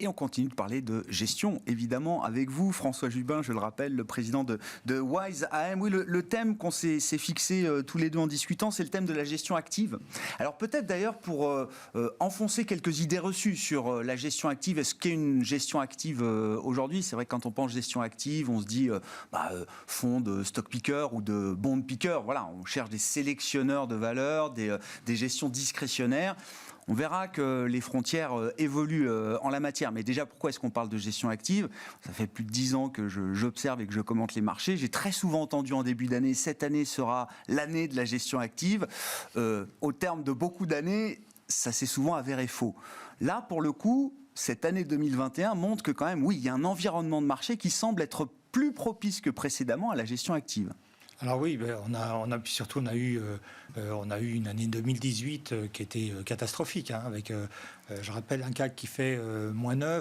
on continue de parler de gestion, évidemment, avec vous, François Jubin, je le rappelle, le président de Wise AM. Oui, le thème qu'on s'est fixé tous les deux en discutant, c'est le thème de la gestion active. Alors peut-être d'ailleurs pour enfoncer quelques idées reçues sur la gestion active, est-ce qu'est une gestion active aujourd'hui? C'est vrai que quand on pense gestion active, on se dit fonds de stock picker ou de bond picker. Voilà, on cherche des sélectionneurs de valeurs, des gestions discrétionnaires. On verra que les frontières évoluent en la matière. Mais déjà, pourquoi est-ce qu'on parle de gestion active? Ça fait plus de 10 ans que j'observe et que je commente les marchés. J'ai très souvent entendu en début d'année, cette année sera l'année de la gestion active. Au terme de beaucoup d'années, ça s'est souvent avéré faux. Là, pour le coup, cette année 2021 montre que quand même, oui, il y a un environnement de marché qui semble être plus propice que précédemment à la gestion active. Alors oui, on a eu une année 2018 qui était catastrophique, hein, avec, je rappelle, un CAC qui fait -9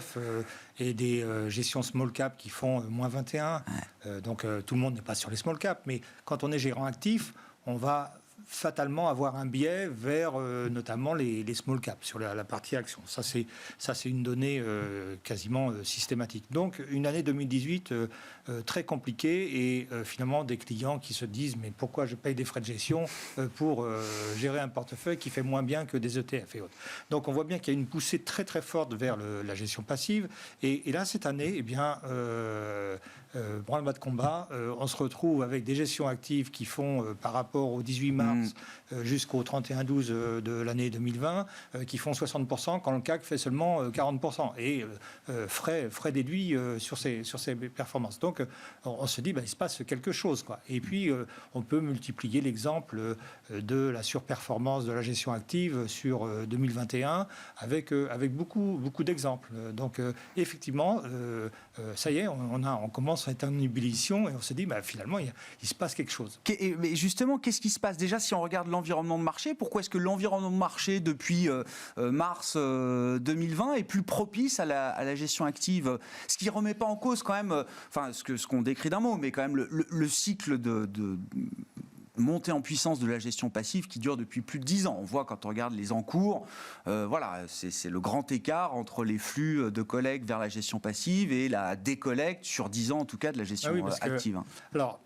et des gestions small cap qui font -21. Donc tout le monde n'est pas sur les small cap, mais quand on est gérant actif, on va fatalement avoir un biais vers notamment les small caps sur la partie action. Ça c'est une donnée quasiment systématique. Donc une année 2018 très compliquée et finalement des clients qui se disent mais pourquoi je paye des frais de gestion pour gérer un portefeuille qui fait moins bien que des ETF et autres. Donc on voit bien qu'il y a une poussée très très forte vers la gestion passive et là cette année eh bien branle-bas de combat, on se retrouve avec des gestions actives qui font par rapport au 18 mars jusqu'au 31-12 de l'année 2020, qui font 60% quand le CAC fait seulement 40%, et frais déduits sur ces performances. Donc on se dit, il se passe quelque chose, quoi. Et puis on peut multiplier l'exemple de la surperformance de la gestion active sur 2021 avec beaucoup d'exemples. Donc effectivement, ça y est, on commence à être en ébullition et on se dit, finalement, il se passe quelque chose. Mais justement, qu'est-ce qui se passe? Déjà, si on regarde l'environnement de marché, pourquoi est-ce que l'environnement de marché, depuis mars 2020, est plus propice à la gestion active? Ce qui ne remet pas en cause quand même, ce qu'on décrit d'un mot, mais quand même le cycle de montée en puissance de la gestion passive qui dure depuis plus de 10 ans. On voit quand on regarde les encours, c'est le grand écart entre les flux de collecte vers la gestion passive et la décollecte sur 10 ans en tout cas de la gestion active. Alors,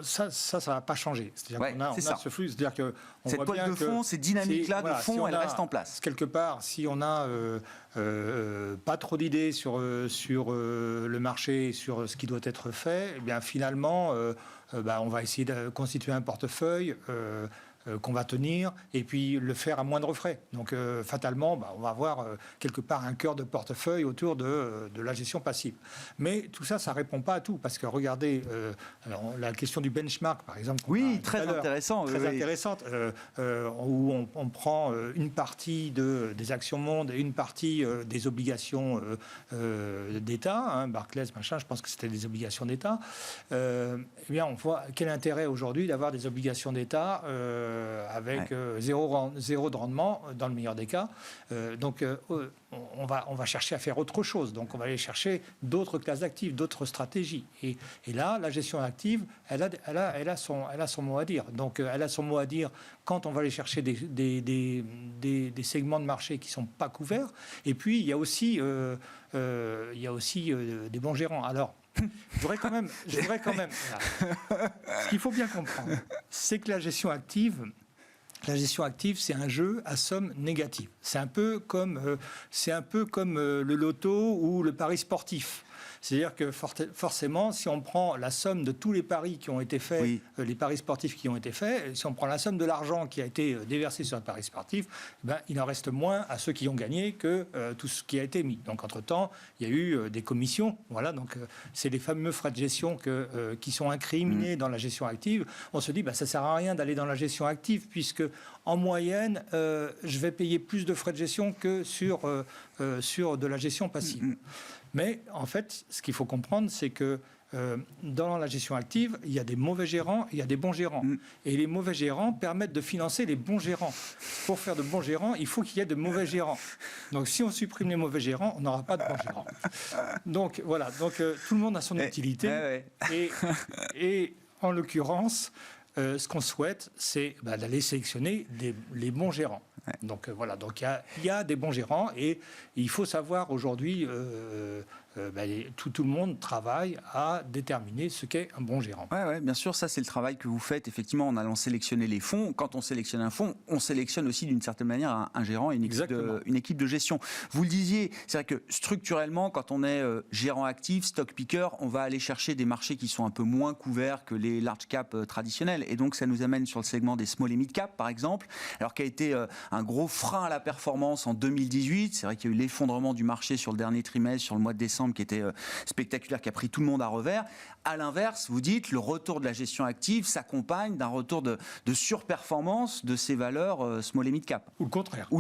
ça ne va pas changer. C'est-à-dire qu'on a ce flux, c'est-dire que cette toile de fond, ces dynamiques-là de fond, elles restent en place. Quelque part, si on n'a pas trop d'idées sur le marché, sur ce qui doit être fait, eh bien finalement, on va essayer de constituer un portefeuille qu'on va tenir et puis le faire à moindre frais. Donc fatalement, on va avoir quelque part un cœur de portefeuille autour de la gestion passive. Mais tout ça, ça ne répond pas à tout parce que regardez, la question du benchmark, par exemple. Oui, très intéressant. Très intéressante, où on prend une partie des actions monde et une partie des obligations d'État, Barclays, machin, je pense que c'était des obligations d'État. Eh bien, on voit quel intérêt aujourd'hui d'avoir des obligations d'État avec zéro de rendement dans le meilleur des cas. Donc on va chercher à faire autre chose. Donc on va aller chercher d'autres classes d'actifs, d'autres stratégies. Et là, la gestion active, elle a son mot à dire. Donc elle a son mot à dire quand on va aller chercher des segments de marché qui ne sont pas couverts. Et puis il y a aussi des bons gérants. Alors, je voudrais quand même. Ce qu'il faut bien comprendre, c'est que la gestion active, c'est un jeu à somme négative. C'est un peu comme le loto ou le pari sportif. C'est-à-dire que forcément, si on prend la somme de tous les paris qui ont été faits, les paris sportifs qui ont été faits, si on prend la somme de l'argent qui a été déversé sur un pari sportif, il en reste moins à ceux qui ont gagné que tout ce qui a été mis. Donc, entre-temps, il y a eu des commissions. Voilà, donc c'est les fameux frais de gestion qui sont incriminés dans la gestion active. On se dit, ça ne sert à rien d'aller dans la gestion active puisque, en moyenne, je vais payer plus de frais de gestion que sur de la gestion passive. Mais en fait, ce qu'il faut comprendre, c'est que dans la gestion active, il y a des mauvais gérants et il y a des bons gérants. Et les mauvais gérants permettent de financer les bons gérants. Pour faire de bons gérants, il faut qu'il y ait de mauvais gérants. Donc si on supprime les mauvais gérants, on n'aura pas de bons gérants. Donc voilà, tout le monde a son utilité. Et en l'occurrence, ce qu'on souhaite, c'est d'aller sélectionner les bons gérants. Ouais. Donc voilà, donc il y a des bons gérants et il faut savoir aujourd'hui, tout le monde travaille à déterminer ce qu'est un bon gérant. Ouais, bien sûr, ça c'est le travail que vous faites effectivement en allant sélectionner les fonds. Quand on sélectionne un fonds, on sélectionne aussi d'une certaine manière un gérant et une équipe de gestion. Vous le disiez, c'est vrai que structurellement, quand on est gérant actif, stock picker, on va aller chercher des marchés qui sont un peu moins couverts que les large cap traditionnels. Et donc ça nous amène sur le segment des small et mid cap par exemple, alors qui a été un gros frein à la performance en 2018. C'est vrai qu'il y a eu l'effondrement du marché sur le dernier trimestre, sur le mois de décembre, qui était spectaculaire, qui a pris tout le monde à revers. À l'inverse, vous dites, le retour de la gestion active s'accompagne d'un retour de surperformance de ces valeurs small et mid cap. Ou le contraire.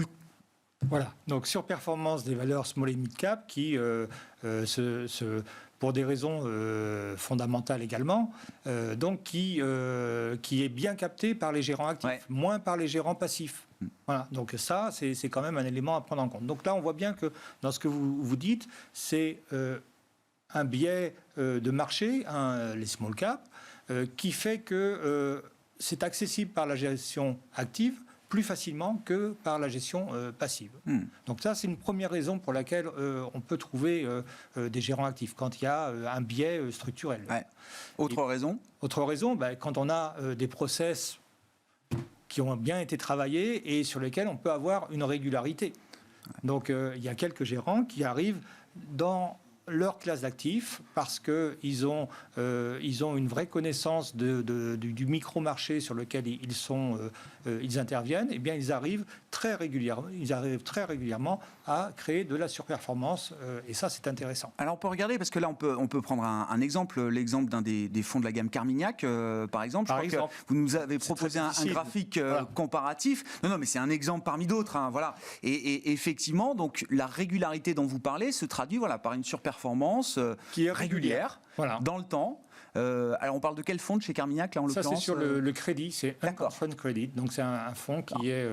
Voilà, donc surperformance des valeurs small et mid cap qui pour des raisons fondamentales également, donc qui est bien capté par les gérants actifs, moins par les gérants passifs. Voilà, donc ça, c'est quand même un élément à prendre en compte. Donc là, on voit bien que dans ce que vous dites, c'est un biais de marché, les small cap, qui fait que c'est accessible par la gestion active plus facilement que par la gestion passive. Donc ça, c'est une première raison pour laquelle on peut trouver des gérants actifs, quand il y a un biais structurel. Ouais. Autre raison, quand on a des process qui ont bien été travaillés et sur lesquels on peut avoir une régularité. Donc il y a quelques gérants qui arrivent dans leur classe d'actifs parce qu'ils ont une vraie connaissance du micro-marché sur lequel ils interviennent, et bien ils arrivent très régulièrement à créer de la surperformance, et ça c'est intéressant. Alors on peut regarder, parce que là on peut prendre un exemple, l'exemple d'un des fonds de la gamme Carmignac par exemple. Que vous nous avez proposé un graphique comparatif. Non, mais c'est un exemple parmi d'autres. Voilà. Et effectivement, donc la régularité dont vous parlez se traduit par une surperformance qui est régulière dans le temps. Alors on parle de quel fonds de chez Carmignac là en l'occurrence? Ça c'est sur le crédit, c'est un fund credit, donc c'est un fonds qui est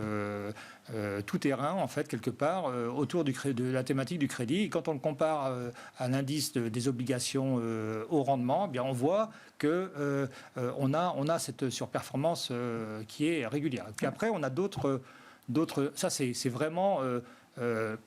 tout terrain en fait quelque part autour de la thématique du crédit. Et quand on le compare à l'indice des obligations au rendement, bien on voit que on a cette surperformance qui est régulière. Et puis après on a d'autres. Ça c'est vraiment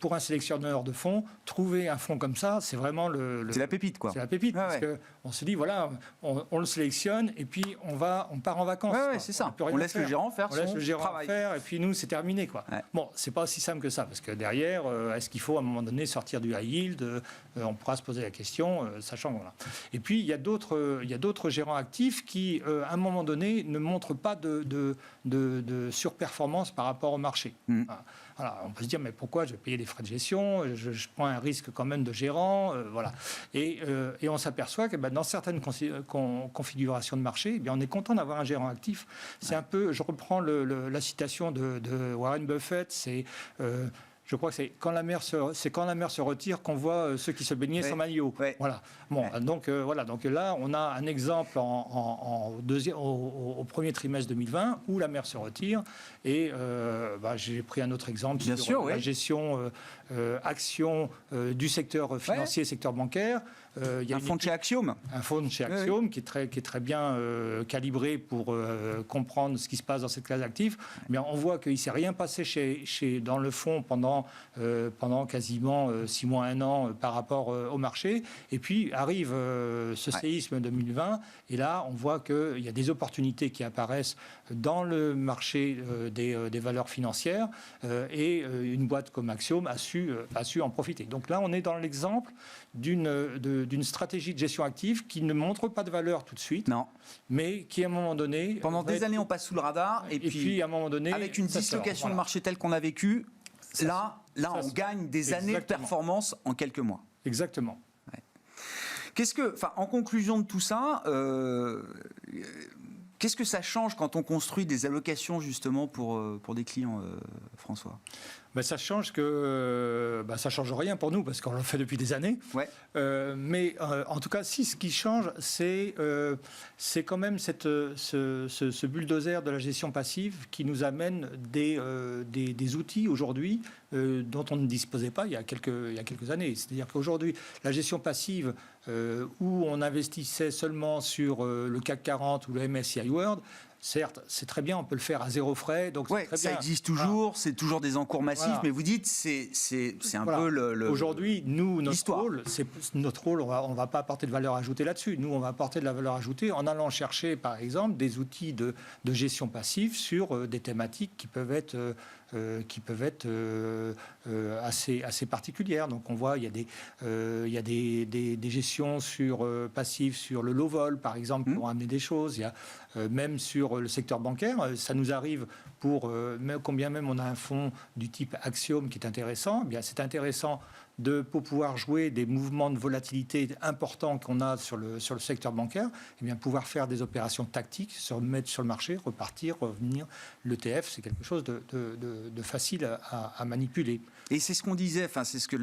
pour un sélectionneur de fonds, trouver un fonds comme ça, c'est vraiment c'est la pépite, quoi. C'est la pépite, parce qu'on se dit, voilà, on le sélectionne et puis on part en vacances. C'est ça. On laisse le gérant faire son travail. Et puis nous, c'est terminé, quoi. Bon, c'est pas aussi simple que ça, parce que derrière, est-ce qu'il faut à un moment donné sortir du high yield? On pourra se poser la question, sachant voilà. Et puis il y a d'autres gérants actifs qui, à un moment donné, ne montrent pas de surperformance par rapport au marché. Voilà, on peut se dire, mais pourquoi je vais payer des frais de gestion, je prends un risque quand même de gérant, voilà. Et on s'aperçoit que dans certaines configurations de marché, eh bien, on est content d'avoir un gérant actif. C'est un peu, je reprends la citation de Warren Buffett, c'est... je crois que c'est quand la mer se retire qu'on voit ceux qui se baignaient sans maillot. Voilà. Bon, donc voilà. Donc là, on a un exemple au premier trimestre 2020 où la mer se retire. Et j'ai pris un autre exemple sur la gestion action du secteur financier, secteur bancaire. Il y a un fonds de chez Axiom. Un fonds de chez Axiom qui est très bien calibré pour comprendre ce qui se passe dans cette classe d'actifs. Mais on voit qu'il ne s'est rien passé dans le fonds pendant quasiment 6 mois, 1 an par rapport au marché. Et puis arrive ce séisme 2020. Et là, on voit qu'il y a des opportunités qui apparaissent dans le marché des valeurs financières. Et une boîte comme Axiom a su en profiter. Donc là, on est dans l'exemple d'une stratégie de gestion active qui ne montre pas de valeur tout de suite, mais qui à un moment donné... Pendant des années, on passe sous le radar, et puis à un moment donné... Avec une dislocation de marché telle qu'on a vécu, là on gagne des années de performance en quelques mois. Exactement. En conclusion de tout ça, qu'est-ce que ça change quand on construit des allocations justement pour des clients, François? Ça change ça change rien pour nous parce qu'on le fait depuis des années. Mais en tout cas, ce qui change, c'est quand même ce bulldozer de la gestion passive qui nous amène des outils aujourd'hui dont on ne disposait pas il y a quelques années. C'est-à-dire qu'aujourd'hui, la gestion passive où on investissait seulement sur le CAC 40 ou le MSCI World, certes, c'est très bien, on peut le faire à zéro frais, donc c'est très ça bien. existe toujours, c'est toujours des encours massifs, mais vous dites c'est un peu le Aujourd'hui, nous, notre rôle, on va pas apporter de valeur ajoutée là-dessus. Nous, on va apporter de la valeur ajoutée en allant chercher, par exemple, des outils de gestion passive sur des thématiques qui peuvent être assez particulières. Donc on voit, il y a des gestions passives sur le low vol, par exemple, pour amener des choses. Il y a même sur le secteur bancaire, ça nous arrive combien même on a un fonds du type Axiom qui est intéressant, eh bien c'est intéressant pour pouvoir jouer des mouvements de volatilité importants qu'on a sur le secteur bancaire, eh bien pouvoir faire des opérations tactiques, se mettre sur le marché, repartir, revenir. L'ETF, c'est quelque chose de facile à manipuler. Et c'est ce qu'on disait, c'est ce que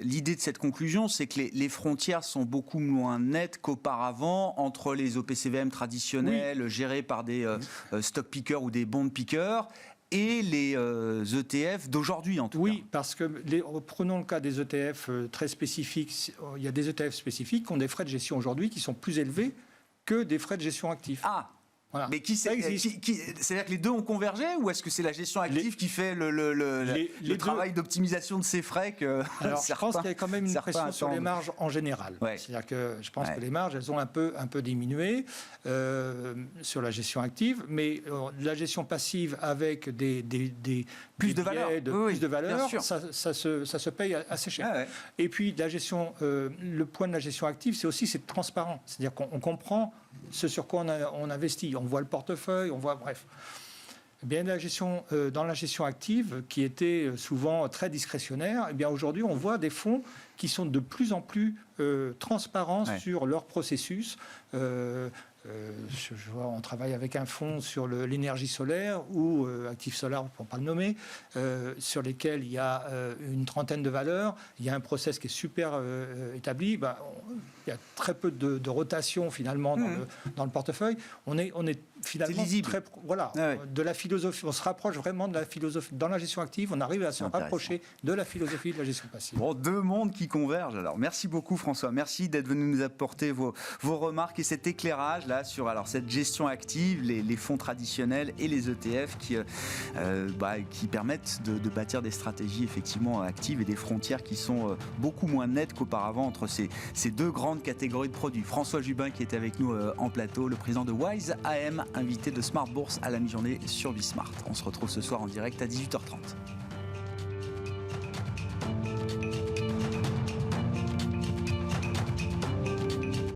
l'idée de cette conclusion, c'est que les frontières sont beaucoup moins nettes qu'auparavant entre les OPCVM traditionnels gérés par des stock pickers ou des bond pickers et les ETF d'aujourd'hui, en tout cas. Oui, parce que prenons le cas des ETF très spécifiques. Il y a des ETF spécifiques qui ont des frais de gestion aujourd'hui qui sont plus élevés que des frais de gestion actifs. Ah, voilà. Mais c'est-à-dire que les deux ont convergé, ou est-ce que c'est la gestion active qui fait le travail d'optimisation de ces frais que Alors, je pense qu'il y a quand même une pression sur les marges en général. Ouais. C'est-à-dire que je pense que les marges, elles ont un peu diminué sur la gestion active, mais la gestion passive avec plus de valeur, plus de valeur, ça se paye assez cher. Ah ouais. Et puis la gestion, le point de la gestion active, c'est transparent. C'est-à-dire qu'on comprend ce sur quoi on investit. On voit le portefeuille, bref. Eh bien, dans la gestion active, qui était souvent très discrétionnaire, eh bien, aujourd'hui, on voit des fonds qui sont de plus en plus transparents sur leur processus. On travaille avec un fonds sur l'énergie solaire ou Actif Solar, pour ne pas le nommer, sur lesquels il y a une trentaine de valeurs. Il y a un process qui est super établi. Il y a très peu de rotation finalement dans le portefeuille. On est finalement très de la philosophie. On se rapproche vraiment de la philosophie. Dans la gestion active, on arrive à se rapprocher de la philosophie de la gestion passive. Bon, deux mondes qui convergent. Alors, merci beaucoup François. Merci d'être venu nous apporter vos remarques et cet éclairage là sur cette gestion active, les fonds traditionnels et les ETF qui permettent de bâtir des stratégies effectivement actives et des frontières qui sont beaucoup moins nettes qu'auparavant entre ces deux grandes catégories de produits. François Jubin qui était avec nous en plateau, le président de Wise AM, invité de Smart Bourse à la mi-journée sur Bismart. On se retrouve ce soir en direct à 18h30.